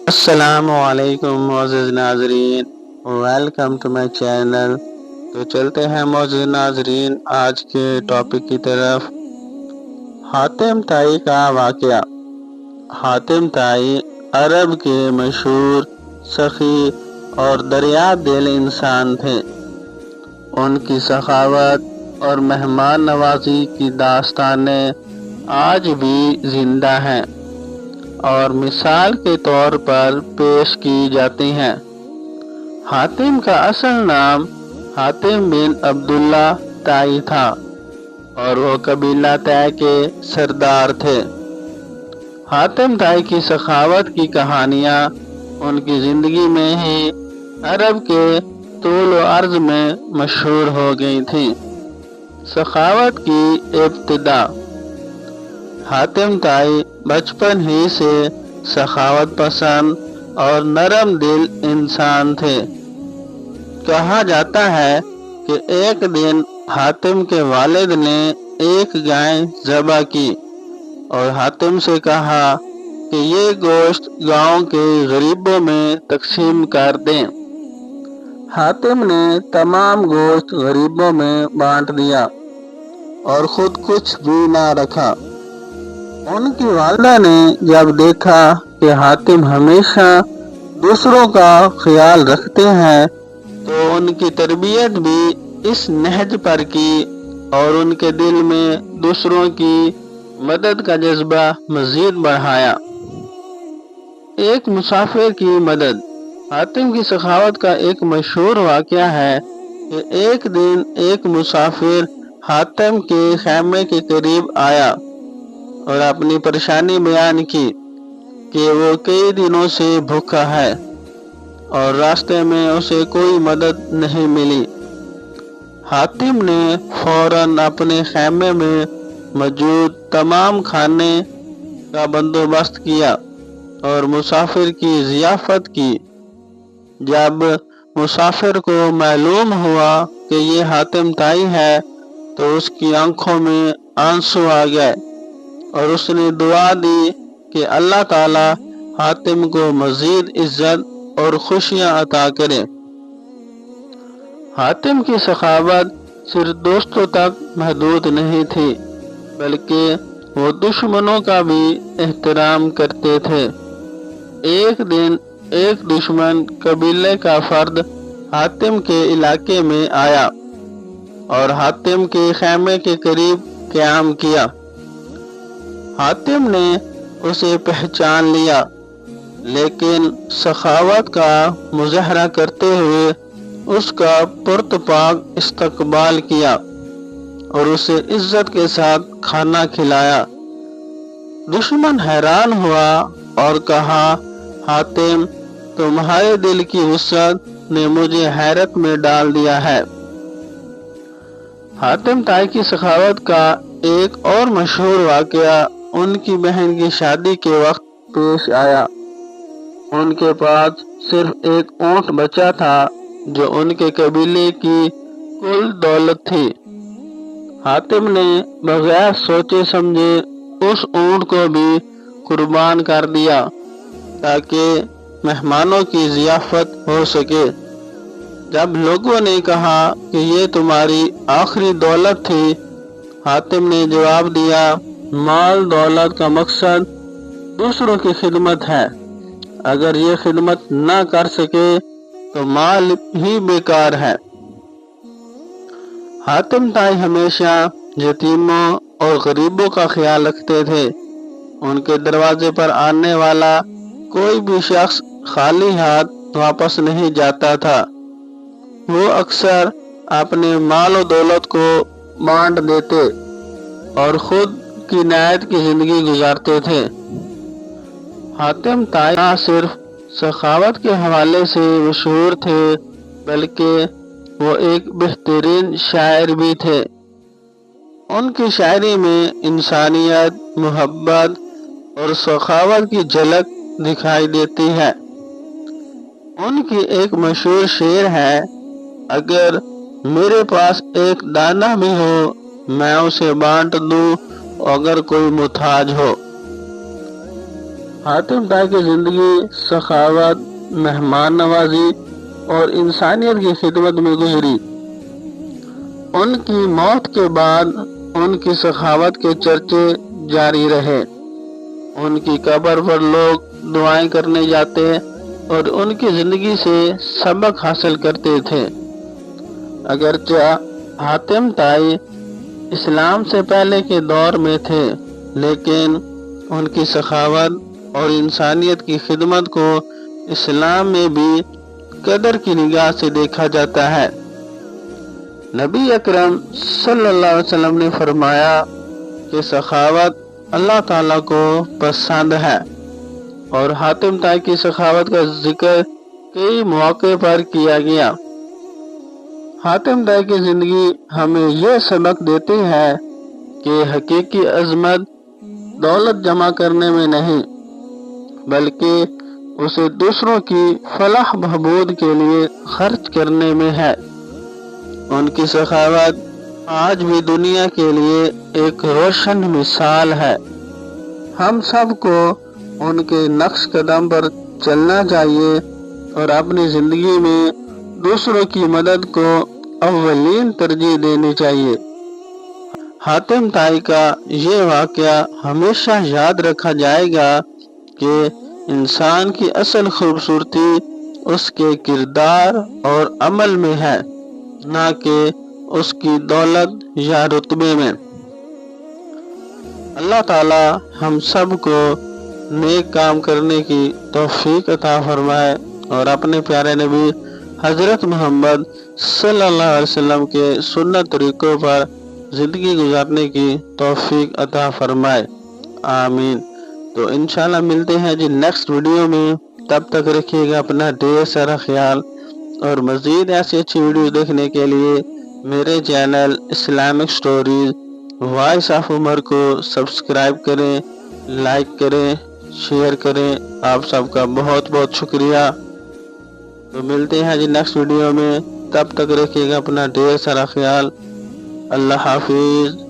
السلام علیکم معزز ناظرین، ویلکم ٹو مائی چینل۔ تو چلتے ہیں معزز ناظرین آج کے ٹاپک کی طرف۔ حاتم طائی کا واقعہ۔ حاتم طائی عرب کے مشہور سخی اور دریا دل انسان تھے۔ ان کی سخاوت اور مہمان نوازی کی داستانیں آج بھی زندہ ہیں اور مثال کے طور پر پیش کی جاتی ہیں۔ حاتم کا اصل نام حاتم بن عبداللہ طائی تھا اور وہ قبیلہ طے کے سردار تھے۔ حاتم طائی کی سخاوت کی کہانیاں ان کی زندگی میں ہی عرب کے طول و عرض میں مشہور ہو گئی تھیں۔ سخاوت کی ابتدا۔ حاتم طائی بچپن ہی سے سخاوت پسند اور نرم دل انسان تھے۔ کہا جاتا ہے کہ ایک دن حاتم کے والد نے ایک گائے ذبح کی اور حاتم سے کہا کہ یہ گوشت گاؤں کے غریبوں میں تقسیم کر دیں۔ حاتم نے تمام گوشت غریبوں میں بانٹ دیا اور خود کچھ بھی نہ رکھا۔ ان کی والدہ نے جب دیکھا کہ حاتم ہمیشہ دوسروں کا خیال رکھتے ہیں تو ان کی تربیت بھی اس نہج پر کی اور ان کے دل میں دوسروں کی مدد کا جذبہ مزید بڑھایا۔ ایک مسافر کی مدد۔ حاتم کی سخاوت کا ایک مشہور واقعہ ہے کہ ایک دن ایک مسافر حاتم کے خیمے کے قریب آیا اور اپنی پریشانی بیان کی کہ وہ کئی دنوں سے بھوکا ہے اور راستے میں اسے کوئی مدد نہیں ملی۔ حاتم نے فوراً اپنے خیمے میں موجود تمام کھانے کا بندوبست کیا اور مسافر کی ضیافت کی۔ جب مسافر کو معلوم ہوا کہ یہ حاتم طائی ہے تو اس کی آنکھوں میں آنسو آ گئے اور اس نے دعا دی کہ اللہ تعالی حاتم کو مزید عزت اور خوشیاں عطا کرے۔ حاتم کی سخاوت صرف دوستوں تک محدود نہیں تھی بلکہ وہ دشمنوں کا بھی احترام کرتے تھے۔ ایک دن ایک دشمن قبیلے کا فرد حاتم کے علاقے میں آیا اور حاتم کے خیمے کے قریب قیام کیا۔ حاتم نے اسے پہچان لیا لیکن سخاوت کا مظاہرہ کرتے ہوئے اس کا پرتپاک استقبال کیا اور اسے عزت کے ساتھ کھانا کھلایا۔ دشمن حیران ہوا اور کہا، حاتم، تمہارے دل کی وسعت نے مجھے حیرت میں ڈال دیا ہے۔ حاتم طائی کی سخاوت کا ایک اور مشہور واقعہ ان کی بہن کی شادی کے وقت پیش آیا۔ ان کے پاس صرف ایک اونٹ بچا تھا جو ان کے قبیلے کی کل دولت تھی۔ حاتم نے بغیر سوچے سمجھے اس اونٹ کو بھی قربان کر دیا تاکہ مہمانوں کی ضیافت ہو سکے۔ جب لوگوں نے کہا کہ یہ تمہاری آخری دولت تھی، حاتم نے جواب دیا، مال دولت کا مقصد دوسروں کی خدمت ہے۔ اگر یہ خدمت نہ کر سکے تو مال ہی بیکار ہے۔ حاتم طائی ہمیشہ یتیموں اور غریبوں کا خیال رکھتے تھے۔ ان کے دروازے پر آنے والا کوئی بھی شخص خالی ہاتھ واپس نہیں جاتا تھا۔ وہ اکثر اپنے مال و دولت کو بانٹ دیتے اور خود کنایت کی زندگی گزارتے تھے۔ حاتم طائی نہ صرف سخاوت کے حوالے سے مشہور تھے بلکہ وہ ایک بہترین شاعر بھی تھے۔ ان کی شاعری میں انسانیت، محبت اور سخاوت کی جھلک دکھائی دیتی ہے۔ ان کی ایک مشہور شعر ہے، اگر میرے پاس ایک دانہ بھی ہو میں اسے بانٹ دوں اگر کوئی محتاج ہو۔ حاتم طائی کی زندگی سخاوت، مہمان نوازی اور انسانیت کی خدمت میں گزری۔ ان کی موت کے بعد ان کی سخاوت کے چرچے جاری رہے۔ ان کی قبر پر لوگ دعائیں کرنے جاتے اور ان کی زندگی سے سبق حاصل کرتے تھے۔ اگرچہ حاتم طائی اسلام سے پہلے کے دور میں تھے، لیکن ان کی سخاوت اور انسانیت کی خدمت کو اسلام میں بھی قدر کی نگاہ سے دیکھا جاتا ہے۔ نبی اکرم صلی اللہ علیہ وسلم نے فرمایا کہ سخاوت اللہ تعالیٰ کو پسند ہے، اور حاتم طائی کی سخاوت کا ذکر کئی مواقع پر کیا گیا۔ حاتم طائی کی زندگی ہمیں یہ سبق دیتی ہے کہ حقیقی عظمت دولت جمع کرنے میں نہیں، بلکہ اسے دوسروں کی فلاح بہبود کے لیے خرچ کرنے میں ہے۔ ان کی سخاوت آج بھی دنیا کے لیے ایک روشن مثال ہے۔ ہم سب کو ان کے نقش قدم پر چلنا چاہیے اور اپنی زندگی میں دوسروں کی مدد کو اولین ترجیح دینی چاہیے۔ حاتم طائی کا یہ واقعہ ہمیشہ یاد رکھا جائے گا کہ انسان کی اصل خوبصورتی اس کے کردار اور عمل میں ہے، نہ کہ اس کی دولت یا رتبے میں۔ اللہ تعالی ہم سب کو نیک کام کرنے کی توفیق عطا فرمائے اور اپنے پیارے نبی حضرت محمد صلی اللہ علیہ وسلم کے سنت طریقوں پر زندگی گزارنے کی توفیق عطا فرمائے، آمین۔ تو انشاءاللہ ملتے ہیں جی نیکسٹ ویڈیو میں، تب تک رکھیے گا اپنا ڈھیر سارا خیال، اور مزید ایسی اچھی ویڈیو دیکھنے کے لیے میرے channel Islamic stories voice of Umar کو سبسکرائب کریں، لائک کریں، شیئر کریں۔ آپ سب کا بہت بہت شکریہ۔ تو ملتے ہیں جی نیکسٹ ویڈیو میں، تب تک رکھیے گا اپنا ڈھیر سارا خیال۔ اللہ حافظ۔